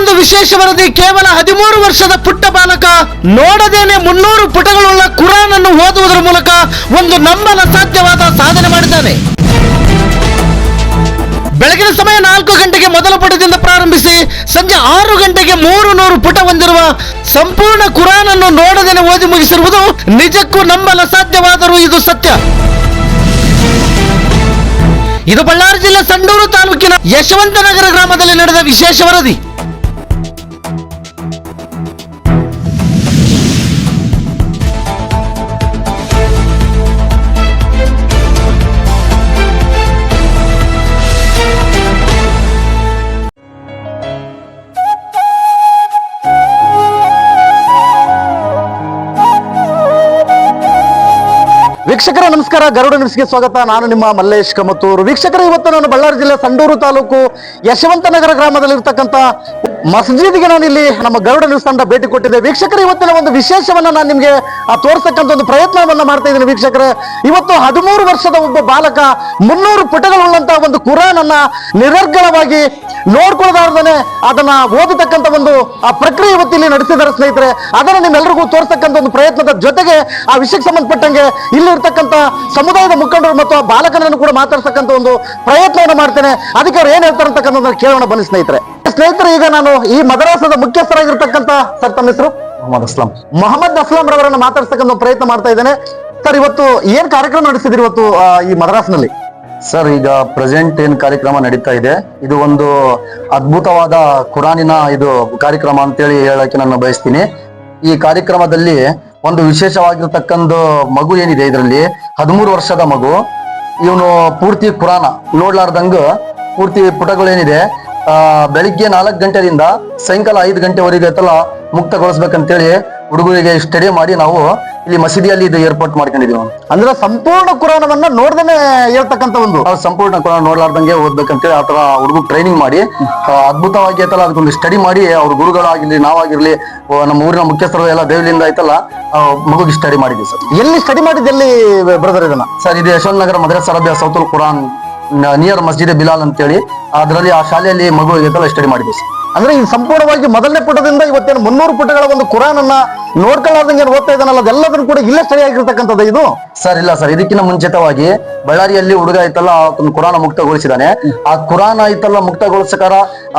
ಒಂದು ವಿಶೇಷ ವರದಿ. ಕೇವಲ 13 ವರ್ಷದ ಪುಟ್ಟ ಬಾಲಕ ನೋಡದೇನೆ 300 ಪುಟಗಳುಳ್ಳ ಕುರಾನ್ ಅನ್ನು ಓದುವುದರ ಮೂಲಕ ಒಂದು ನಂಬಲು ಸಾಧ್ಯವಾದ ಸಾಧನೆ ಮಾಡಿದ್ದಾನೆ. ಬೆಳಗಿನ ಸಮಯ 4 ಗಂಟೆಗೆ ಮೊದಲ ಪುಟದಿಂದ ಪ್ರಾರಂಭಿಸಿ ಸಂಜೆ 6 ಗಂಟೆಗೆ 300 ಪುಟ ಹೊಂದಿರುವ ಸಂಪೂರ್ಣ ಕುರಾನ್ ಅನ್ನು ನೋಡದೇನೆ ಓದಿ ಮುಗಿಸಿರುವುದು ನಿಜಕ್ಕೂ ನಂಬಲು ಸಾಧ್ಯವಾದರೂ ಇದು ಸತ್ಯ. ಇದು ಬಳ್ಳಾರಿ ಜಿಲ್ಲೆ ಸಂಡೂರು ತಾಲೂಕಿನ ಯಶವಂತನಗರ ಗ್ರಾಮದಲ್ಲಿ ನಡೆದ ವಿಶೇಷ ವರದಿ. ವೀಕ್ಷಕರ ನಮಸ್ಕಾರ, ಗರುಡ ನ್ಯೂಸ್ಗೆ ಸ್ವಾಗತ. ನಾನು ನಿಮ್ಮ ಮಲ್ಲೇಶ್ ಕಮತೂರು. ವೀಕ್ಷಕರ, ಇವತ್ತು ನಾನು ಬಳ್ಳಾರಿ ಜಿಲ್ಲೆ ಸಂಡೂರು ತಾಲೂಕು ಯಶವಂತನಗರ ಗ್ರಾಮದಲ್ಲಿರ್ತಕ್ಕಂಥ ಮಸ್ಜಿದ್ಗೆ ನಾನು ಇಲ್ಲಿ ನಮ್ಮ ಗರುಡ ನ್ಯೂಸ್ ತಂಡ ಭೇಟಿ ಕೊಟ್ಟಿದ್ದೆ. ವೀಕ್ಷಕರ, ಇವತ್ತಿನ ಒಂದು ವಿಶೇಷವನ್ನ ನಾನು ನಿಮಗೆ ತೋರಿಸ್ತಕ್ಕಂಥ ಒಂದು ಪ್ರಯತ್ನವನ್ನ ಮಾಡ್ತಾ ಇದ್ದೀನಿ. ವೀಕ್ಷಕರೇ, ಇವತ್ತು 13 ವರ್ಷದ ಒಬ್ಬ ಬಾಲಕ 300 ಪುಟಗಳುಳ್ಳಂತಹ ಒಂದು ಕುರಾನ್ ಅನ್ನ ನಿರರ್ಗಳವಾಗಿ ನೋಡ್ಕೊಳ್ಳದಾರ್ದನೆ ಅದನ್ನ ಓದತಕ್ಕಂಥ ಒಂದು ಪ್ರಕ್ರಿಯೆ ಇವತ್ತು ಇಲ್ಲಿ ನಡೆಸಿದ್ದಾರೆ ಸ್ನೇಹಿತರೆ. ಅದನ್ನ ನಿಮ್ಮೆಲ್ಲರಿಗೂ ತೋರಿಸ್ತಕ್ಕಂಥ ಒಂದು ಪ್ರಯತ್ನದ ಜೊತೆಗೆ ಆ ವಿಷಯಕ್ಕೆ ಸಂಬಂಧಪಟ್ಟಂಗೆ ಇಲ್ಲಿ ಇರ್ತಕ್ಕಂಥ ಸಮುದಾಯದ ಮುಖಂಡರು ಮತ್ತು ಆ ಬಾಲಕನನ್ನು ಕೂಡ ಮಾತಾಡ್ತಕ್ಕಂಥ ಒಂದು ಪ್ರಯತ್ನವನ್ನು ಮಾಡ್ತೇನೆ. ಅದಕ್ಕೆ ಅವ್ರು ಏನ್ ಹೇಳ್ತಾರೆ ಅಂತಕ್ಕಂಥ ಕೇಳೋಣ ಬನ್ನಿ ಸ್ನೇಹಿತರೆ. ಈಗ ನಾನು ಈ ಮದರಾಸದ ಮುಖ್ಯಸ್ಥರಾಗಿರ್ತಕ್ಕಂಥ ಸರ್, ತಮ್ಮ ಹೆಸರು? ಮೊಹಮ್ಮದ್ ಅಸ್ಲಾಂ ರವರನ್ನು ಮಾತಾಡ್ತಕ್ಕಂಥ ಪ್ರಯತ್ನ ಮಾಡ್ತಾ ಇದ್ದೇನೆ. ಸರ್, ಇವತ್ತು ಏನ್ ಕಾರ್ಯಕ್ರಮ ನಡೆಸಿದ್ರಿ ಇವತ್ತು ಈ ಮದರಾಸ್ನಲ್ಲಿ? ಸರ್, ಈಗ ಪ್ರೆಸೆಂಟ್ ಏನ್ ಕಾರ್ಯಕ್ರಮ ನಡೀತಾ ಇದೆ, ಇದು ಒಂದು ಅದ್ಭುತವಾದ ಕುರಾನಿನ ಇದು ಕಾರ್ಯಕ್ರಮ ಅಂತೇಳಿ ಹೇಳಕ್ಕೆ ನಾನು ಬಯಸ್ತೀನಿ. ಈ ಕಾರ್ಯಕ್ರಮದಲ್ಲಿ ಒಂದು ವಿಶೇಷವಾಗಿರ್ತಕ್ಕಂಥ ಮಗು ಏನಿದೆ, ಇದರಲ್ಲಿ 13 ವರ್ಷದ ಮಗು. ಇವನು ಪೂರ್ತಿ ಕುರಾನ ನೋಡ್ಲಾರ್ದಂಗ ಪೂರ್ತಿ ಪುಟಗಳೇನಿದೆ ಬೆಳಿಗ್ಗೆ 4 ಗಂಟೆದಿಂದ ಸಾಯಂಕಾಲ 5 ಗಂಟೆವರೆಗೆ ಮುಕ್ತಗೊಳಿಸ್ಬೇಕಂತೇಳಿ ಹುಡುಗರಿಗೆ ಸ್ಟಡಿ ಮಾಡಿ ನಾವು ಇಲ್ಲಿ ಮಸೀದಿಯಲ್ಲಿ ಇದು ಏರ್ಪಾಟ್ ಮಾಡ್ಕೊಂಡಿದೀವಿ. ಅಂದ್ರೆ ಸಂಪೂರ್ಣ ಕುರಾನವನ್ನ ನೋಡ್ದೇನೆ ಹೇಳ್ತಕ್ಕಂಥ ಒಂದು ಸಂಪೂರ್ಣ ಕುರಾನ್ ನೋಡ್ಲಾರ್ದಂಗೆ ಓದ್ಬೇಕಂತೇಳಿ ಆತರ ಹುಡುಗ ಟ್ರೈನಿಂಗ್ ಮಾಡಿ ಅದ್ಭುತವಾಗಿ ಅದಕ್ಕೊಂದು ಸ್ಟಡಿ ಮಾಡಿ ಅವ್ರ ಗುರುಗಳಾಗಿರ್ಲಿ ನಾವಾಗಿರ್ಲಿ ನಮ್ಮ ಊರಿನ ಮುಖ್ಯಸ್ಥರು ಎಲ್ಲ ದೇವಲಿಂದ ಮಗುಗೆ ಸ್ಟಡಿ ಮಾಡಿದ್ವಿ ಸರ್. ಎಲ್ಲಿ ಸ್ಟಡಿ ಮಾಡಿದ್ದು, ಎಲ್ಲಿ ಬ್ರದರ್ ಇದನ್ನ? ಸರ್, ಇದು ಯಶವಂತ ನಗರ ಮದ್ರಸ್ ಅರಬಿಯಾ ಸೌತುಲ್ ಕುರಾನ್ ನಿಯರ್ ಮಸ್ಜಿದ್ ಬಿಲಾಲ್ ಅಂತೇಳಿ ಅದರಲ್ಲಿ ಆ ಶಾಲೆಯಲ್ಲಿ ಮಗು ಸ್ಟಡಿ ಮಾಡಿದ್ವಿ ಸರ್. ಅಂದ್ರೆ ಈ ಸಂಪೂರ್ಣವಾಗಿ ಮೊದಲನೇ ಪುಟದಿಂದ ಇವತ್ತೇನು 300 ಪುಟಗಳ ಒಂದು ಕುರಾನ್ ಅನ್ನ ನೋಡ್ಕೊಳ್ಳಾರ್ದಂಗೆ ಓದ್ತಾ ಇದ್ದಾನಲ್ಲ, ಅದೆಲ್ಲದನ್ನು ಕೂಡ ಇಲ್ಲೇ ಸ್ಟಡಿ ಆಗಿರ್ತಕ್ಕಂಥದ್ದು ಇದು? ಸರ್, ಇಲ್ಲ ಸರ್, ಇದಕ್ಕಿಂತ ಮುಂಚಿತವಾಗಿ ಬಳ್ಳಾರಿಯಲ್ಲಿ ಹುಡುಗ ಕುರಾನ ಮುಕ್ತಗೊಳಿಸಿದಾನೆ. ಆ ಕುರಾನ ಮುಕ್ತಗೊಳಿಸಕಾರ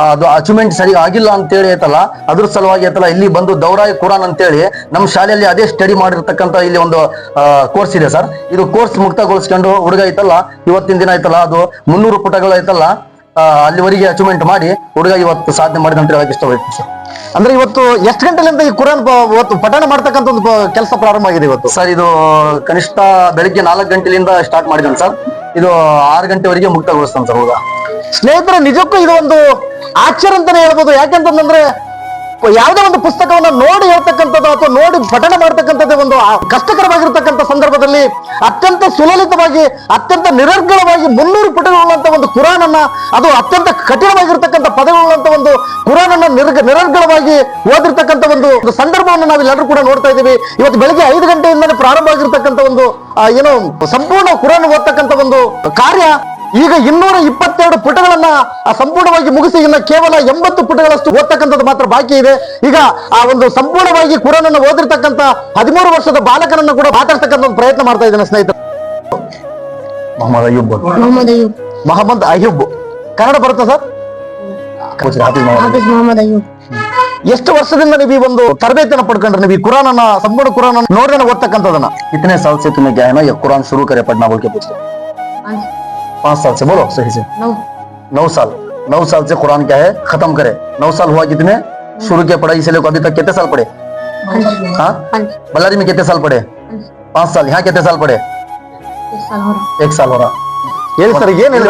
ಅದು ಅಚೀವ್ಮೆಂಟ್ ಸರಿ ಆಗಿಲ್ಲ ಅಂತೇಳಿ ಅದ್ರ ಸಲುವಾಗಿ ಇಲ್ಲಿ ಬಂದು ದೌರಾಯಿ ಕುರಾನ್ ಅಂತೇಳಿ ನಮ್ಮ ಶಾಲೆಯಲ್ಲಿ ಅದೇ ಸ್ಟಡಿ ಮಾಡಿರ್ತಕ್ಕಂಥ ಇಲ್ಲಿ ಒಂದು ಕೋರ್ಸ್ ಇದೆ ಸರ್. ಇದು ಕೋರ್ಸ್ ಮುಕ್ತಗೊಳಿಸ್ಕೊಂಡು ಹುಡುಗ ಇವತ್ತಿನ ದಿನ ಅದು 300 ಪುಟಗಳು ಅಲ್ಲಿವರೆಗೆ ಅಚೀವ್ಮೆಂಟ್ ಮಾಡಿ ಹುಡುಗ ಇವತ್ತು ಸಾಧನೆ ಮಾಡಿದ ಅಂತ ಹೇಳಕ್ ಇಷ್ಟಪಡ್ತೀನಿ ಸರ್. ಅಂದ್ರೆ ಇವತ್ತು ಎಷ್ಟು ಗಂಟೆಲಿಂದ ಈ ಕುರಾನ್ ಪಠಣ ಮಾಡ್ತಕ್ಕಂಥ ಒಂದು ಕೆಲಸ ಪ್ರಾರಂಭ ಆಗಿದೆ ಇವತ್ತು? ಸರ್, ಇದು ಕನಿಷ್ಠ ಬೆಳಿಗ್ಗೆ 4 ಗಂಟೆಲಿಂದ ಸ್ಟಾರ್ಟ್ ಮಾಡಿದ್ದಾನೆ ಸರ್. ಇದು 6 ಗಂಟೆವರೆಗೆ ಮುಕ್ತಗೊಳಿಸ್ತಾನೆ ಸರ್ ಹುಡುಗ. ಸ್ನೇಹಿತರೆ, ನಿಜಕ್ಕೂ ಇದು ಒಂದು ಆಶ್ಚರ್ಯ ಅಂತಾನೆ ಹೇಳ್ಬೋದು. ಯಾಕೆಂತಂದ್ರೆ ಯಾವುದೇ ಒಂದು ಪುಸ್ತಕವನ್ನ ನೋಡಿ ಹೇಳ್ತಕ್ಕಂಥದ್ದು ಅಥವಾ ನೋಡಿ ಪಠಣ ಮಾಡ್ತಕ್ಕಂಥದ್ದು ಒಂದು ಕಷ್ಟಕರವಾಗಿರ್ತಕ್ಕಂಥ ಸಂದರ್ಭದಲ್ಲಿ ಅತ್ಯಂತ ಸುಲಲಿತವಾಗಿ ಅತ್ಯಂತ ನಿರರ್ಗಳವಾಗಿ 300 ಪುಟಗಳುಳ್ಳಂತ ಒಂದು ಕುರಾನ್ ಅನ್ನ, ಅದು ಅತ್ಯಂತ ಕಠಿಣವಾಗಿರ್ತಕ್ಕಂಥ ಪದಗಳುಳ್ಳಂತ ಒಂದು ಕುರಾನ್ ಅನ್ನ ನಿರರ್ಗಳವಾಗಿ ಓದಿರ್ತಕ್ಕಂಥ ಒಂದು ಸಂದರ್ಭವನ್ನು ನಾವೆಲ್ಲರೂ ಕೂಡ ನೋಡ್ತಾ ಇದ್ದೀವಿ. ಇವತ್ತು ಬೆಳಿಗ್ಗೆ 5 ಗಂಟೆಯಿಂದಲೇ ಪ್ರಾರಂಭ ಆಗಿರ್ತಕ್ಕಂಥ ಒಂದು ಏನು ಸಂಪೂರ್ಣ ಕುರಾನ್ ಓದ್ತಕ್ಕಂಥ ಒಂದು ಕಾರ್ಯ ಈಗ 222 ಪುಟಗಳನ್ನ ಸಂಪೂರ್ಣವಾಗಿ ಮುಗಿಸಿ ಇನ್ನು ಕೇವಲ 80 ಪುಟಗಳಷ್ಟು ಓದ್ತಕ್ಕಂಥದ್ದು ಮಾತ್ರ ಬಾಕಿ ಇದೆ. ಈಗ ಆ ಒಂದು ಸಂಪೂರ್ಣವಾಗಿ ಕುರಾನ್ ಅನ್ನು ಓದಿರ್ತಕ್ಕಂಥ 13 ವರ್ಷದ ಬಾಲಕನನ್ನ ಕೂಡ ಮಾತಾಡ್ತಕ್ಕಂಥ ಒಂದು ಪ್ರಯತ್ನ ಮಾಡ್ತಾ ಇದ್ದೇನೆ ಸ್ನೇಹಿತರೆ. ಮೊಹಮ್ಮದ್ ಅಯ್ಯೂಬ್ ಕನ್ನಡ ಬರುತ್ತಾ ಸರ್? ಎಷ್ಟು ವರ್ಷದಿಂದ ನೀವು ಈ ಒಂದು ತರಬೇತಿಯನ್ನು ಪಡ್ಕೊಂಡ್ರೆ ನೀವು ಈ ಕುರಾನ್ ಅನ್ನ ಸಂಪೂರ್ಣ ಕುರಾನ್ ಅನ್ನು ನೋಡ್ದೇನೆ ಓದ್ತಕ್ಕಂಥದನ್ನ? कितने साल से तुम्हें क्या है ना ये कुरान शुरू करे पढ़ना बोल के पूछते? 5 साल से बोलो सही से। 9 साल 9 साल से कुरान क्या है खत्म करे। 9 साल हुआ कितने शुरू किया पढ़ाई से लेकर अभी तक कितने साल पढ़े? हाँ, बल्लारी में कितने साल पढ़े? 5 साल। यहाँ कितने साल पढ़े? 1 साल हो रहा। ಹೇಳಿ ಸರ್, ಏನ್ ಹೇಳಿ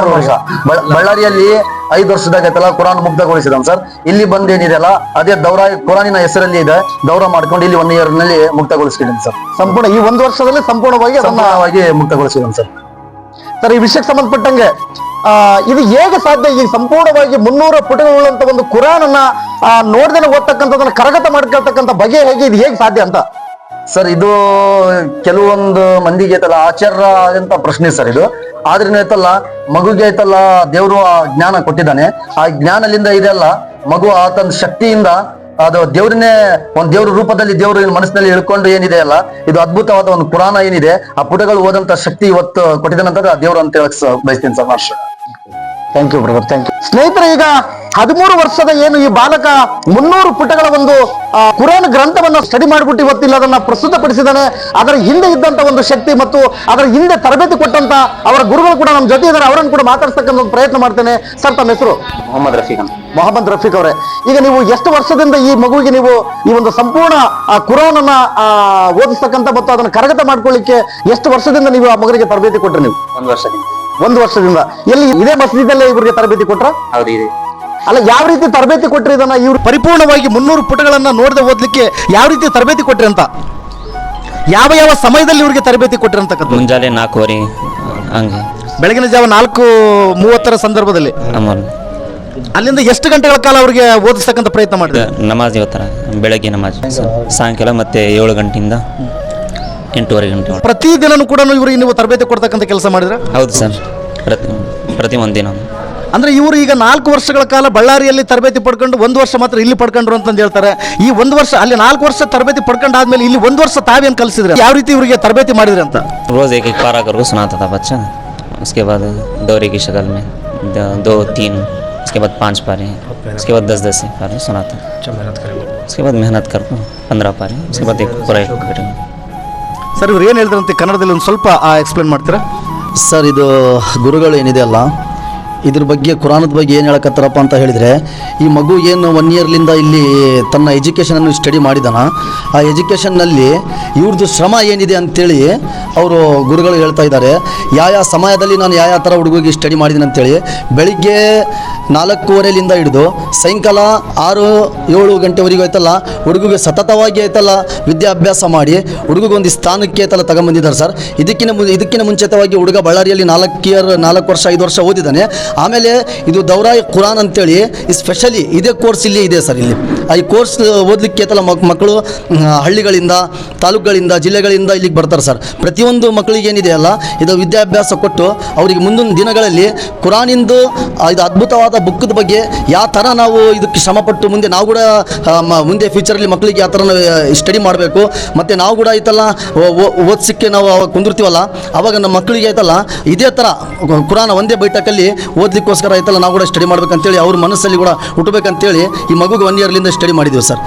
ಬಳ್ಳಾರಿಯಲ್ಲಿ 5 ವರ್ಷದಾಗ ಕುರಾನ್ ಮುಕ್ತಗೊಳಿಸಿದಾನೆ ಸರ್. ಇಲ್ಲಿ ಬಂದೇನಿದೆಯಲ್ಲ ಅದೇ ದೌರಾ ಕುರಾನಿನ ಹೆಸರಲ್ಲಿ ಇದೆ, ದೌರಾ ಮಾಡ್ಕೊಂಡು ಇಲ್ಲಿ 1 ಇಯರ್ ನಲ್ಲಿ ಮುಕ್ತಗೊಳಿಸಿದ್ದೀನಿ ಸರ್. ಸಂಪೂರ್ಣ ಈ 1 ವರ್ಷದಲ್ಲಿ ಸಂಪೂರ್ಣವಾಗಿ ಮುಕ್ತಗೊಳಿಸಿದ್ದಾನೆ ಸರ್. ಸರ್, ಈ ವಿಷಯಕ್ಕೆ ಸಂಬಂಧಪಟ್ಟಂಗೆ ಇದು ಹೇಗೆ ಸಾಧ್ಯ? ಈ ಸಂಪೂರ್ಣವಾಗಿ 300 ಪುಟಗಳುಳ್ಳಂತ ಒಂದು ಕುರಾನ್ ಅನ್ನ ನೋಡ್ದೇನೆ ಓದ್ತಕ್ಕಂಥದನ್ನ ಕರಗತ ಮಾಡ್ಕೊಳ್ತಕ್ಕಂಥ ಬಗೆ ಹೇಗೆ, ಇದು ಹೇಗೆ ಸಾಧ್ಯ ಅಂತ? ಸರ್ ಇದು ಕೆಲವೊಂದು ಮಂದಿಗೆ ಐತಲ್ಲ ಆಚಾರ್ಯ ಅಂತ ಪ್ರಶ್ನೆ ಸರ್ ಇದು. ಆದ್ರೂ ಐತಲ್ಲ ಮಗುಗೆ ಐತಲ್ಲ ದೇವರು ಆ ಜ್ಞಾನ ಕೊಟ್ಟಿದ್ದಾನೆ. ಆ ಜ್ಞಾನದಿಂದ ಇದೆಲ್ಲ ಮಗು ಆತನ ಶಕ್ತಿಯಿಂದ ಅದು ದೇವ್ರನ್ನೇ ಒಂದು ದೇವ್ರ ರೂಪದಲ್ಲಿ ದೇವರು ಮನಸ್ಸಿನಲ್ಲಿ ಇಳ್ಕೊಂಡು ಏನಿದೆ ಅಲ್ಲ, ಇದು ಅದ್ಭುತವಾದ ಒಂದು ಪುರಾಣ ಏನಿದೆ, ಆ ಪುಟಗಳು ಓದಂತ ಶಕ್ತಿ ಇವತ್ತು ಕೊಟ್ಟಿದ್ದಾನಂತ ದೇವ್ರು ಅಂತ ಹೇಳಕ್ ಬಯಸ್ತೀನಿ sir. Master thank you brother, thank you. ಸ್ನೇಹಿತರೆ, ಈಗ 13 ವರ್ಷದ ಏನು ಈ ಬಾಲಕ 300 ಪುಟಗಳ ಒಂದು ಕುರಾನ್ ಗ್ರಂಥವನ್ನು ಸ್ಟಡಿ ಮಾಡಿಬಿಟ್ಟು ಇವತ್ತಿಲ್ಲ ಅದನ್ನ ಪ್ರಸ್ತುತಪಡಿಸಿದ್ದಾನೆ. ಅದರ ಹಿಂದೆ ಇದ್ದಂತ ಒಂದು ಶಕ್ತಿ ಮತ್ತು ಅದರ ಹಿಂದೆ ತರಬೇತಿ ಕೊಟ್ಟಂತ ಅವರ ಗುರುಗಳು ಕೂಡ ನಮ್ಮ ಜೊತೆ ಇದ್ದಾರೆ. ಅವರನ್ನು ಕೂಡ ಮಾತಾಡ್ತಕ್ಕಂಥ ಒಂದು ಪ್ರಯತ್ನ ಮಾಡ್ತೇನೆ. ಸರ್, ತಮ್ಮ ಹೆಸರು? ಮೊಹಮ್ಮದ್ ರಫೀಕ್ ಅಂತ. ಮೊಹಮ್ಮದ್ ರಫೀಕ್ ಅವರೇ, ಈಗ ನೀವು ಎಷ್ಟು ವರ್ಷದಿಂದ ಈ ಮಗುವಿಗೆ ನೀವು ಈ ಒಂದು ಸಂಪೂರ್ಣ ಕುರಾನ್ ಅನ್ನ ಓದಿಸ್ತಕ್ಕಂಥ ಮತ್ತು ಅದನ್ನು ಕರಗತ ಮಾಡ್ಕೊಳ್ಳಿಕ್ಕೆ ಎಷ್ಟು ವರ್ಷದಿಂದ ನೀವು ಆ ಮಗನಿಗೆ ತರಬೇತಿ ಕೊಟ್ರಿ? ನೀವು 1 ವರ್ಷದಿಂದ. 1 ವರ್ಷದಿಂದ. ಎಲ್ಲಿ ಇದೇ ಮಸೀದಿಯಲ್ಲೇ ಇವರಿಗೆ ತರಬೇತಿ ಕೊಟ್ರ? ಹೌದು, ಇದೆ. ಅಲ್ಲ, ಯಾವ ರೀತಿ ತರಬೇತಿ ಕೊಟ್ರಿ ಇದನ್ನ? ಇವ್ರು ಪರಿಪೂರ್ಣವಾಗಿ 300 ಪುಟಗಳನ್ನ ನೋಡದೆ ಓದ್ಲಿಕ್ಕೆ ಯಾವ ರೀತಿ ತರಬೇತಿ ಕೊಟ್ರಿ ಅಂತ, ಯಾವ ಯಾವ ಸಮಯದಲ್ಲಿ ಇವ್ರಿಗೆ ತರಬೇತಿ ಕೊಟ್ರಿ ಅಂತಕ್ಕಂಥ? ಮುಂಜಾನೆ 4:15 ಹಂಗೆ, ಬೆಳಗಿನ ಜಾವ 4:30 ಸಂದರ್ಭದಲ್ಲಿ. ಅಲ್ಲಿಂದ ಎಷ್ಟು ಗಂಟೆಗಳ ಕಾಲ ಅವರಿಗೆ ಓದಿಸ್ತಕ್ಕಂಥ ಪ್ರಯತ್ನ ಮಾಡಿದ್ರೆ? ನಮಾಜ್ ಇವತ್ತರ ಬೆಳಗ್ಗೆ ನಮಾಜ್, ಸಾಯಂಕಾಲ ಮತ್ತೆ 7 ಗಂಟೆಯಿಂದ 8:30 ಗಂಟೆ. ಪ್ರತಿದಿನನೂ ಕೂಡ ಇವರಿಗೆ ನೀವು ತರಬೇತಿ ಕೊಡ್ತಕ್ಕಂಥ ಕೆಲಸ ಮಾಡಿದ್ರೆ? ಹೌದು ಸರ್, ಪ್ರತಿ ಒಂದಿನ. ಅಂದ್ರೆ ಇವರು ಈಗ 4 ವರ್ಷಗಳ ಕಾಲ ಬಳ್ಳಾರಿಯಲ್ಲಿ ತರಬೇತಿ ಪಡ್ಕೊಂಡು 1 ವರ್ಷ ಮಾತ್ರ ಇಲ್ಲಿ ಪಡ್ಕೊಂಡ್ರು ಅಂತಂದು ಹೇಳ್ತಾರೆ. ಈ 1 ವರ್ಷ ಅಲ್ಲಿ 4 ವರ್ಷ ತರಬೇತಿ ಪಡ್ಕೊಂಡಾದ್ಮೇಲೆ ಇಲ್ಲಿ 1 ವರ್ಷ ತಾವೇನು ಕಲಿಸಿದ್ರೆ, ಯಾವ ರೀತಿ ಇವರಿಗೆ ತರಬೇತಿ ಮಾಡಿದ್ರಿ ಅಂತ? रोज एक एक पारा करके सुनाता था बच्चा. उसके बाद दौरे की शक्ल में 2, 3, उसके बाद 5 पारे, उसके बाद 10 पारे सुनाता. उसके बाद मेहनत करको 15 पारे, उसके बाद एक पूरा एक घंटे. ಸರ್, ಇವ್ರು ಏನು ಹೇಳಿದ್ರಂತೆ ಕನ್ನಡದಲ್ಲಿ ಒಂದು ಸ್ವಲ್ಪ ಎಕ್ಸ್ಪ್ಲೇನ್ ಮಾಡ್ತೀರಾ? ಸರ್, ಇದು ಗುರುಗಳು ಏನಿದೆ ಅಲ್ಲ, ಇದ್ರ ಬಗ್ಗೆ ಕುರಾನದ ಬಗ್ಗೆ ಏನು ಹೇಳಕತ್ತಾರಪ್ಪ ಅಂತ ಹೇಳಿದರೆ, ಈ ಮಗು ಏನು 1 ಇಯರ್ಲಿಂದ ಇಲ್ಲಿ ತನ್ನ ಎಜುಕೇಷನನ್ನು ಸ್ಟಡಿ ಮಾಡಿದಾನ, ಆ ಎಜುಕೇಷನ್ನಲ್ಲಿ ಇವ್ರದ್ದು ಶ್ರಮ ಏನಿದೆ ಅಂತೇಳಿ ಅವರು ಗುರುಗಳು ಹೇಳ್ತಾ ಇದ್ದಾರೆ. ಯಾವ ಸಮಯದಲ್ಲಿ ನಾನು ಯಾವ ಥರ ಹುಡುಗಿಗೆ ಸ್ಟಡಿ ಮಾಡಿದ್ದೀನಿ ಅಂತೇಳಿ, ಬೆಳಿಗ್ಗೆ 4:15ರಿಂದ ಹಿಡಿದು ಸಾಯಂಕಾಲ 6-7 ಗಂಟೆವರೆಗೂ ಐತಲ್ಲ ಹುಡುಗಿಗೆ ಸತತವಾಗಿ ಐತಲ್ಲ ವಿದ್ಯಾಭ್ಯಾಸ ಮಾಡಿ ಹುಡುಗಿಗೆ ಒಂದು ಸ್ಥಾನಕ್ಕೆ ಐತಲ್ಲ ತಗೊಂಬಂದಿದ್ದಾರೆ ಸರ್. ಇದಕ್ಕಿಂತ ಮುಂಚಿತವಾಗಿ ಹುಡುಗ ಬಳ್ಳಾರಿಯಲ್ಲಿ 4 ವರ್ಷ 5 ವರ್ಷ ಓದಿದ್ದಾನೆ. ಆಮೇಲೆ ಇದು ದೌರಾಯಿ ಕುರಾನ್ ಅಂತೇಳಿ ಸ್ಪೆಷಲಿ ಇದೇ ಕೋರ್ಸ್ ಇಲ್ಲಿ ಇದೆ ಸರ್. ಇಲ್ಲಿ ಈ ಕೋರ್ಸ್ ಓದಲಿಕ್ಕೆ ಐತಲ್ಲ ಮಕ್ಕಳು ಹಳ್ಳಿಗಳಿಂದ, ತಾಲೂಕುಗಳಿಂದ, ಜಿಲ್ಲೆಗಳಿಂದ ಇಲ್ಲಿಗೆ ಬರ್ತಾರೆ ಸರ್. ಪ್ರತಿಯೊಂದು ಮಕ್ಕಳಿಗೆ ಏನಿದೆ ಅಲ್ಲ ಇದು ವಿದ್ಯಾಭ್ಯಾಸ ಕೊಟ್ಟು ಅವರಿಗೆ ಮುಂದಿನ ದಿನಗಳಲ್ಲಿ ಕುರಾನಿಂದು ಇದು ಅದ್ಭುತವಾದ ಬುಕ್ಕದ ಬಗ್ಗೆ ಯಾವ ಥರ ನಾವು ಇದಕ್ಕೆ ಶ್ರಮಪಟ್ಟು ಮುಂದೆ ನಾವು ಕೂಡ ಮುಂದೆ ಫ್ಯೂಚರಲ್ಲಿ ಮಕ್ಕಳಿಗೆ ಯಾವ ಥರ ಸ್ಟಡಿ ಮಾಡಬೇಕು, ಮತ್ತು ನಾವು ಕೂಡ ಐತಲ್ಲ ಓದಿಸಿಕ್ಕೆ ನಾವು ಕುಂದಿರ್ತೀವಲ್ಲ ಅವಾಗ ನಮ್ಮ ಮಕ್ಕಳಿಗೆ ಐತಲ್ಲ ಇದೇ ಥರ ಕುರಾನ ಒಂದೇ ಬೈಠಕಲ್ಲಿ ಓದಲಿಕ್ಕೋಸ್ಕರ ಐತಲ್ಲ ನಾವು ಕೂಡ ಸ್ಟಡಿ ಮಾಡ್ಬೇಕಂತೇಳಿ ಅವ್ರ ಮನಸ್ಸಲ್ಲಿ ಕೂಡ ಹುಟ್ಟಬೇಕಂತೇಳಿ ಈ ಮಗುಗೆ 1 ಇಯರ್ಲಿಂದ ಸ್ಟಡಿ ಮಾಡಿದ್ದೀವಿ ಸರ್.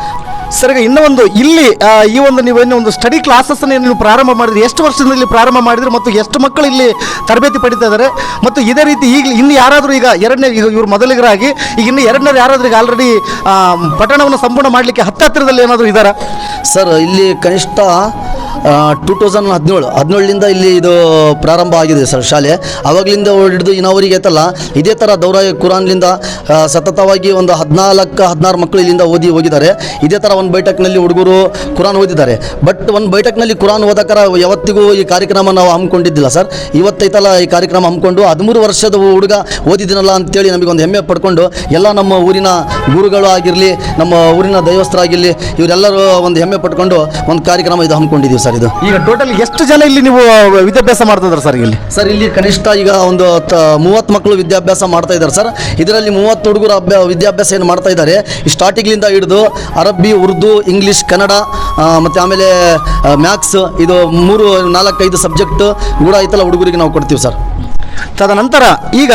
ಸರ್, ಈಗ ಇನ್ನೂ ಒಂದು ಇಲ್ಲಿ ಈ ಒಂದು ನೀವು ಇನ್ನೂ ಒಂದು ಸ್ಟಡಿ ಕ್ಲಾಸಸ್ ನೀವು ಪ್ರಾರಂಭ ಮಾಡಿದ್ರಿ, ಎಷ್ಟು ವರ್ಷದಿಂದ ಇಲ್ಲಿ ಪ್ರಾರಂಭ ಮಾಡಿದ್ರಿ ಮತ್ತು ಎಷ್ಟು ಮಕ್ಕಳು ಇಲ್ಲಿ ತರಬೇತಿ ಪಡಿತಾ ಇದ್ದಾರೆ? ಮತ್ತು ಇದೇ ರೀತಿ ಈಗ ಇನ್ನು ಯಾರಾದರೂ ಈಗ ಇವರು ಮೊದಲಿಗರಾಗಿ ಈಗ ಇನ್ನು 2ನೇರು ಯಾರಾದರೂ ಈಗ ಆಲ್ರೆಡಿ ಪಠಣವನ್ನು ಸಂಪೂರ್ಣ ಮಾಡಲಿಕ್ಕೆ ಹತ್ತಿರದಲ್ಲಿ ಏನಾದರೂ ಇದ್ದಾರಾ? ಸರ್, ಇಲ್ಲಿ ಕನಿಷ್ಠ 2017ರಿಂದ ಇಲ್ಲಿ ಇದು ಪ್ರಾರಂಭ ಆಗಿದೆ ಸರ್ ಶಾಲೆ. ಆವಾಗಲಿಂದ ಹಿಡಿದು ಇನ್ನವರಿಗೆ ಐತಲ್ಲ ಇದೇ ಥರ ದೌರಾಯಿ ಕುರಾನ್ಲಿಂದ ಸತತವಾಗಿ ಒಂದು 14-16 ಮಕ್ಕಳು ಇಲ್ಲಿಂದ ಹೋಗಿದ್ದಾರೆ. ಇದೇ ಥರ ಒಂದು ಬೈಠಕ್ನಲ್ಲಿ ಹುಡುಗರು ಕುರಾನ್ ಓದಿದ್ದಾರೆ. ಬಟ್ ಒಂದು ಬೈಠಕ್ನಲ್ಲಿ ಕುರಾನ್ ಓದಕರ ಯಾವತ್ತಿಗೂ ಈ ಕಾರ್ಯಕ್ರಮ ನಾವು ಹಮ್ಮಿಕೊಂಡಿದ್ದಿಲ್ಲ ಸರ್. ಇವತ್ತೈತಲ್ಲ ಈ ಕಾರ್ಯಕ್ರಮ ಹಮ್ಮಿಕೊಂಡು 13 ವರ್ಷದ ಹುಡುಗ ಓದಿದ್ದೀನಲ್ಲ ಅಂತೇಳಿ ನಮಗೊಂದು ಹೆಮ್ಮೆ ಪಡ್ಕೊಂಡು ಎಲ್ಲ ನಮ್ಮ ಊರಿನ ಗುರುಗಳು ಆಗಿರಲಿ, ನಮ್ಮ ಊರಿನ ದೈವಸ್ಥರಾಗಿರಲಿ, ಇವರೆಲ್ಲರೂ ಒಂದು ಹೆಮ್ಮೆ ಪಡ್ಕೊಂಡು ಒಂದು ಕಾರ್ಯಕ್ರಮ ಇದು ಹಮ್ಮಿಕೊಂಡಿದ್ದೀವಿ ಸರ್. ಇದು ಈಗ ಟೋಟಲ್ ಎಷ್ಟು ಜನ ಇಲ್ಲಿ ನೀವು ವಿದ್ಯಾಭ್ಯಾಸ ಮಾಡ್ತಿದ್ದಾರೆ ಸರ್? ಇಲ್ಲಿ ಸರ್ ಇಲ್ಲಿ ಕನಿಷ್ಠ ಈಗ ಒಂದು 30 ಮಕ್ಕಳು ವಿದ್ಯಾಭ್ಯಾಸ ಮಾಡ್ತಾ ಇದ್ದಾರೆ ಸರ್. ಇದರಲ್ಲಿ 30 ಹುಡುಗರು ವಿದ್ಯಾಭ್ಯಾಸ ಏನು ಮಾಡ್ತಾ ಇದ್ದಾರೆ. ಸ್ಟಾರ್ಟಿಂಗ್ಲಿಂದ ಹಿಡಿದು ಅರಬ್ಬಿ, ಉರ್ದು, ಇಂಗ್ಲೀಷ್, ಕನ್ನಡ ಮತ್ತು ಆಮೇಲೆ ಮ್ಯಾಥ್ಸ್, ಇದು 3-4-5 ಸಬ್ಜೆಕ್ಟ್ ಕೂಡ ಐತಲ್ಲ ಹುಡುಗರಿಗೆ ನಾವು ಕೊಡ್ತೀವಿ ಸರ್. ತದನಂತರ ಈಗ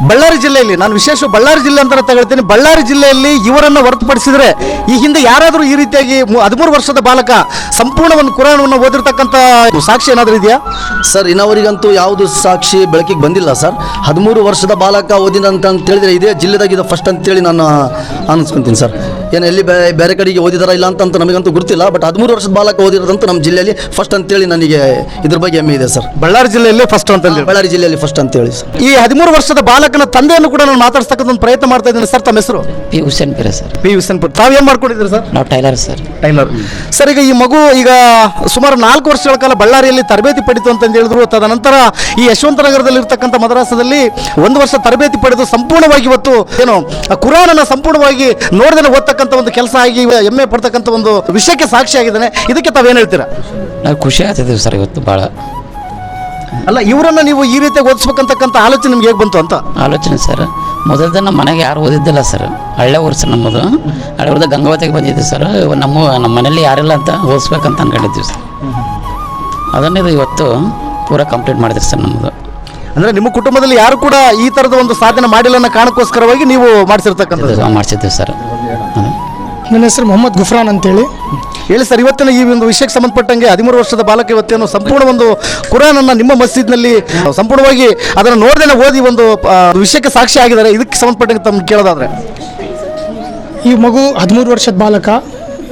ಬಳ್ಳಾರಿ ಜಿಲ್ಲೆಯಲ್ಲಿ ನಾನು ವಿಶೇಷ ಬಳ್ಳಾರಿ ಜಿಲ್ಲೆ ಅಂತ ತಗೊಳ್ತೀನಿ. ಬಳ್ಳಾರಿ ಜಿಲ್ಲೆಯಲ್ಲಿ ಇವರನ್ನು ಹೊರತುಪಡಿಸಿದರೆ ಈ ಹಿಂದೆ ಯಾರಾದರೂ ಈ ರೀತಿಯಾಗಿ 13 ವರ್ಷದ ಬಾಲಕ ಸಂಪೂರ್ಣ ಒಂದು ಕುರಾನವನ್ನು ಓದಿರ್ತಕ್ಕಂಥ ಸಾಕ್ಷಿ ಏನಾದರೂ ಇದೆಯಾ ಸರ್? ಇನ್ನವರಿಗಂತೂ ಯಾವುದು ಸಾಕ್ಷಿ ಬೆಳಕಿಗೆ ಬಂದಿಲ್ಲ ಸರ್. 13 ವರ್ಷದ ಬಾಲಕ ಓದಿದಂತ ಹೇಳಿದ್ರೆ ಇದೇ ಜಿಲ್ಲೆದಾಗ ಇದು ಫಸ್ಟ್ ಅಂತೇಳಿ ನಾನು ಅನಿಸ್ಕೊಂತೀನಿ ಸರ್. ಏನು ಎಲ್ಲಿ ಬೇರೆ ಕಡೆಗೆ ಓದಿದಾರ ಇಲ್ಲ ಅಂತ ನಮಗಂತೂ ಗೊತ್ತಿಲ್ಲ. ಬಟ್ 13 ವರ್ಷದ ಬಾಲಕ ಓದಿರೋದಂತೂ ನಮ್ಮ ಜಿಲ್ಲೆಯಲ್ಲಿ ಫಸ್ಟ್ ಅಂತೇಳಿ ನನಗೆ ಇದ್ರ ಬಗ್ಗೆ ಹೆಮ್ಮೆ ಇದೆ ಸರ್. ಬಳ್ಳಾರಿ ಜಿಲ್ಲೆಯಲ್ಲಿ ಫಸ್ಟ್ ಅಂತ ಬಳ್ಳಾರಿ ಜಿಲ್ಲೆಯಲ್ಲಿ ಫಸ್ಟ್ ಅಂತೇಳಿ ಸರ್. ಈ 13 ವರ್ಷದ ಬಾಲಕನ ತಂದೆಯನ್ನು ಕೂಡ ನಾನು ಮಾತಾಡ್ತಕ್ಕಂಥ ಒಂದು ಪ್ರಯತ್ನ ಮಾಡ್ತಾ ಇದ್ದೀನಿ ಸರ್. ತಮ್ಮ ಹೆಸರು? P Husainpura sir. P Husainpura. ತಾವೇನು ಮಾಡ್ಕೊಂಡಿದ್ದೀರಿ ಸರ್? ನಾವು ಟೈಲರ್ ಸರ್. Tailor sir. ಈಗ ಈ ಮಗು ಈಗ ಸುಮಾರು 4 ವರ್ಷಗಳ ಕಾಲ ಬಳ್ಳಾರಿಯಲ್ಲಿ ತರಬೇತಿ ಪಡಿತು ಅಂತಂದು ಹೇಳಿದ್ರು. ತದನಂತರ ಈ ಯಶವಂತನಗರದಲ್ಲಿ ಇರ್ತಕ್ಕಂಥ ಮದ್ರಾಸದಲ್ಲಿ 1 ವರ್ಷ ತರಬೇತಿ ಪಡೆದು ಸಂಪೂರ್ಣವಾಗಿ ಇವತ್ತು ಏನು ಕುರಾನನ್ನು ಸಂಪೂರ್ಣವಾಗಿ ನೋಡದೆ ಓದ್ತಕ್ಕಂಥ ಮಾಡ್ತಕ್ಕಂಥ ಒಂದು ಕೆಲಸ ಆಗಿ ಹೆಮ್ಮೆ ಪಡ್ತಕ್ಕಂಥ ಒಂದು ವಿಷಯಕ್ಕೆ ಸಾಕ್ಷಿಯಾಗಿದ್ದಾನೆ. ಇದಕ್ಕೆ ತಾವೇನು ಹೇಳ್ತೀರಾ? ನಾವು ಖುಷಿ ಆಗ್ತಿದ್ದೀವಿ ಸರ್ ಇವತ್ತು ಭಾಳ. ಅಲ್ಲ, ಇವರನ್ನ ನೀವು ಈ ರೀತಿ ಓದಿಸ್ಬೇಕಂತಕ್ಕಂಥ ಆಲೋಚನೆ ನಿಮ್ಗೆ ಹೇಗೆ ಬಂತು ಅಂತ? ಆಲೋಚನೆ ಸರ್, ಮೊದಲ್ದ ನಮ್ಮ ಮನೆಗೆ ಯಾರು ಓದಿದ್ದಿಲ್ಲ ಸರ್. ಹಳ್ಳೆ ಊರು ಸರ್ ನಮ್ಮದು. ಹಳ್ಳೆ ಊರದ ಗಂಗಾವತಿಗೆ ಬಂದಿದ್ದೀವಿ ಸರ್. ನಮ್ಮ ಮನೇಲಿ ಯಾರಿಲ್ಲ ಅಂತ ಓದಿಸ್ಬೇಕಂತ ಅನ್ಕೊಂಡಿದ್ದೀವಿ ಸರ್. ಅದನ್ನೇ ಇವತ್ತು ಪೂರ ಕಂಪ್ಲೀಟ್ ಮಾಡಿದ್ರಿ ಸರ್ ನಮ್ಮದು. ಅಂದ್ರೆ ನಿಮ್ಮ ಕುಟುಂಬದಲ್ಲಿ ಯಾರು ಕೂಡ ಈ ತರದ ಒಂದು ಸಾಧನೆ ಮಾಡಿಲ್ಲ ಅನ್ನೋ ಕಾರಣಕ್ಕೋಸ್ಕರವಾಗಿ ನೀವು ಮಾಡಿಸಿರ್ತಕ್ಕಂಥದ್ದು. ಮಾಡಿಸಿದ್ದೀವಿ ಸರ್. ನನ್ನ ಹೆಸರು ಮೊಹಮ್ಮದ್ ಗುಫ್ರಾನ್ ಅಂತೇಳಿ. ಹೇಳಿ ಸರ್, ಇವತ್ತಿನ ಈ ಒಂದು ವಿಷಯಕ್ಕೆ ಸಂಬಂಧಪಟ್ಟಂಗೆ 13 ವರ್ಷದ ಬಾಲಕ ಇವತ್ತೇನು ಸಂಪೂರ್ಣ ಒಂದು ಕುರಾನನ್ನ ನಿಮ್ಮ ಮಸ್ಜಿದ್ನಲ್ಲಿ ಸಂಪೂರ್ಣವಾಗಿ ಅದನ್ನು ನೋಡ್ದೇನೆ ಓದಿ ಒಂದು ವಿಷಯಕ್ಕೆ ಸಾಕ್ಷಿ ಆಗಿದ್ದಾರೆ. ಇದಕ್ಕೆ ಸಂಬಂಧಪಟ್ಟಂಗೆ ತಮ್ಮ ಕೇಳೋದಾದ್ರೆ, ಈ ಮಗು 13 ವರ್ಷದ ಬಾಲಕ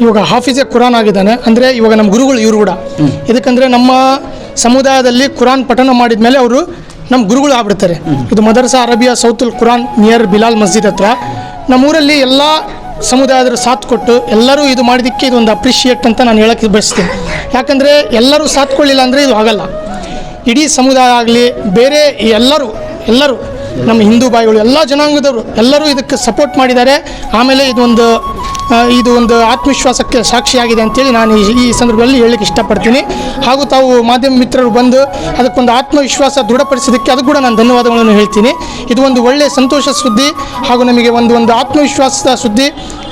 ಇವಾಗ ಹಾಫಿಜೆ ಕುರಾನ್ ಆಗಿದ್ದಾನೆ. ಅಂದರೆ ಇವಾಗ ನಮ್ಮ ಗುರುಗಳು ಇವರು ಕೂಡ. ಇದಕ್ಕಂದರೆ ನಮ್ಮ ಸಮುದಾಯದಲ್ಲಿ ಕುರಾನ್ ಪಠನ ಮಾಡಿದ ಮೇಲೆ ಅವರು ನಮ್ಮ ಗುರುಗಳು ಆಗ್ಬಿಡ್ತಾರೆ. ಇದು ಮದರಸಾ ಅರಬಿಯಾ ಸೌತುಲ್ ಕುರಾನ್ ನಿಯರ್ ಬಿಲಾಲ್ ಮಸ್ಜಿದ್ ಹತ್ರ. ನಮ್ಮೂರಲ್ಲಿ ಎಲ್ಲ ಸಮುದಾಯದ ಸಾಥ್ ಕೊಟ್ಟು ಎಲ್ಲರೂ ಇದು ಮಾಡಿದ್ದಕ್ಕೆ ಇದೊಂದು ಅಪ್ರಿಷಿಯೇಟ್ ಅಂತ ನಾನು ಹೇಳೋಕ್ಕೆ ಬಯಸ್ತೀನಿ. ಯಾಕಂದರೆ ಎಲ್ಲರೂ ಸಾಥ್ ಕೊಡಲಿಲ್ಲ ಅಂದರೆ ಇದು ಆಗಲ್ಲ. ಇಡೀ ಸಮುದಾಯ ಆಗಲಿ ಬೇರೆ ಎಲ್ಲರೂ ನಮ್ಮ ಹಿಂದೂ ಬಾಯಿಗಳು ಎಲ್ಲ ಜನಾಂಗದವರು ಎಲ್ಲರೂ ಇದಕ್ಕೆ ಸಪೋರ್ಟ್ ಮಾಡಿದ್ದಾರೆ. ಆಮೇಲೆ ಇದು ಒಂದು ಆತ್ಮವಿಶ್ವಾಸಕ್ಕೆ ಸಾಕ್ಷಿಯಾಗಿದೆ ಅಂತೇಳಿ ನಾನು ಈ ಸಂದರ್ಭದಲ್ಲಿ ಹೇಳಲಿಕ್ಕೆ ಇಷ್ಟಪಡ್ತೀನಿ. ಹಾಗೂ ತಾವು ಮಾಧ್ಯಮ ಮಿತ್ರರು ಬಂದು ಅದಕ್ಕೊಂದು ಆತ್ಮವಿಶ್ವಾಸ ದೃಢಪಡಿಸಿದ್ದಕ್ಕೆ ಅದು ಕೂಡ ನಾನು ಧನ್ಯವಾದಗಳನ್ನು ಹೇಳ್ತೀನಿ. ಇದು ಒಂದು ಒಳ್ಳೆಯ ಸಂತೋಷ ಸುದ್ದಿ ಹಾಗೂ ನಮಗೆ ಒಂದು ಆತ್ಮವಿಶ್ವಾಸದ ಸುದ್ದಿ.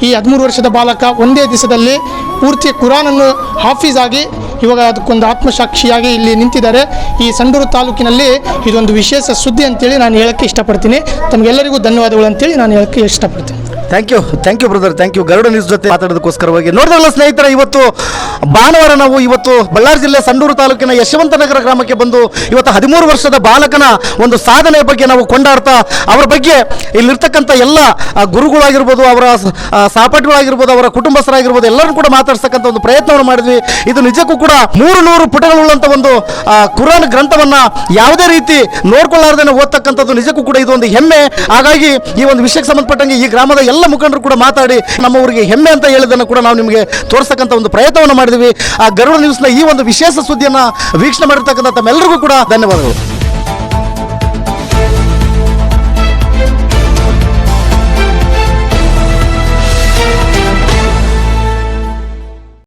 ಈ 13 ವರ್ಷದ ಬಾಲಕ ಒಂದೇ ದಿವಸದಲ್ಲಿ ಪೂರ್ತಿ ಕುರಾನನ್ನು ಹಾಫೀಸ್ ಆಗಿ ಇವಾಗ ಅದಕ್ಕೊಂದು ಆತ್ಮಸಾಕ್ಷಿಯಾಗಿ ಇಲ್ಲಿ ನಿಂತಿದ್ದಾರೆ. ಈ ಸಂಡೂರು ತಾಲೂಕಿನಲ್ಲಿ ಇದೊಂದು ವಿಶೇಷ ಸುದ್ದಿ ಅಂತೇಳಿ ನಾನು ಹೇಳೋಕ್ಕೆ ಇಷ್ಟಪಡ್ತೀನಿ. ತಮಗೆಲ್ಲರಿಗೂ ಧನ್ಯವಾದಗಳು ಅಂತೇಳಿ ನಾನು ಹೇಳೋಕ್ಕೆ ಇಷ್ಟಪಡ್ತೀನಿ. Thank you brother, thank you. Garuda news ಜೊತೆ ಮಾತಾಡೋದಕ್ಕೋಸ್ಕರವಾಗಿ ನೋಡಿದ್ರಲ್ಲ ಸ್ನೇಹಿತರೆ, ಇವತ್ತು ಭಾನುವಾರ ನಾವು ಬಳ್ಳಾರಿ ಜಿಲ್ಲೆ ಸಂಡೂರು ತಾಲೂಕಿನ ಯಶವಂತನಗರ ಗ್ರಾಮಕ್ಕೆ ಬಂದು ಇವತ್ತು 13 ವರ್ಷದ ಬಾಲಕನ ಒಂದು ಸಾಧನೆಯ ಬಗ್ಗೆ ನಾವು ಕೊಂಡಾಡ್ತಾ ಅವರ ಬಗ್ಗೆ ಇಲ್ಲಿರ್ತಕ್ಕಂಥ ಎಲ್ಲ ಗುರುಗಳಾಗಿರ್ಬೋದು, ಅವರ ಸಹಪಾಠಿಗಳಾಗಿರ್ಬೋದು, ಅವರ ಕುಟುಂಬಸ್ಥರಾಗಿರ್ಬೋದು, ಎಲ್ಲರೂ ಕೂಡ ಮಾತಾಡ್ತಕ್ಕಂಥ ಒಂದು ಪ್ರಯತ್ನವನ್ನು ಮಾಡಿದ್ವಿ. ಇದು ನಿಜಕ್ಕೂ ಕೂಡ 100 ಪುಟಗಳುಳ್ಳಂಥ ಒಂದು ಕುರಾನ್ ಗ್ರಂಥವನ್ನ ಯಾವುದೇ ರೀತಿ ನೋಡ್ಕೊಳ್ಳಾರ್ದೇನೆ ಓದ್ತಕ್ಕಂಥದ್ದು ನಿಜಕ್ಕೂ ಕೂಡ ಇದು ಒಂದು ಹೆಮ್ಮೆ. ಹಾಗಾಗಿ ಈ ಒಂದು ವಿಷಯಕ್ಕೆ ಸಂಬಂಧಪಟ್ಟಂಗೆ ಈ ಗ್ರಾಮದ ಎಲ್ಲ ಮುಖಂಡರು ಕೂಡ ಮಾತಾಡಿ ನಮ್ಮ ಊರಿಗೆ ಹೆಮ್ಮೆ ಅಂತ ಹೇಳಿದ್ದನ್ನು ಕೂಡ ನಾವು ನಿಮಗೆ ತೋರಿಸ್ತಕ್ಕಂಥ ಒಂದು ಪ್ರಯತ್ನವನ್ನು ಮಾಡಿದ್ವಿ. ಆ ಗರುಡ ನ್ಯೂಸ್ನ ಈ ಒಂದು ವಿಶೇಷ ಸುದ್ದಿಯನ್ನು ವೀಕ್ಷಣೆ ಮಾಡಿರ್ತಕ್ಕಂಥ ತಮ್ಮೆಲ್ಲರಿಗೂ ಕೂಡ ಧನ್ಯವಾದಗಳು.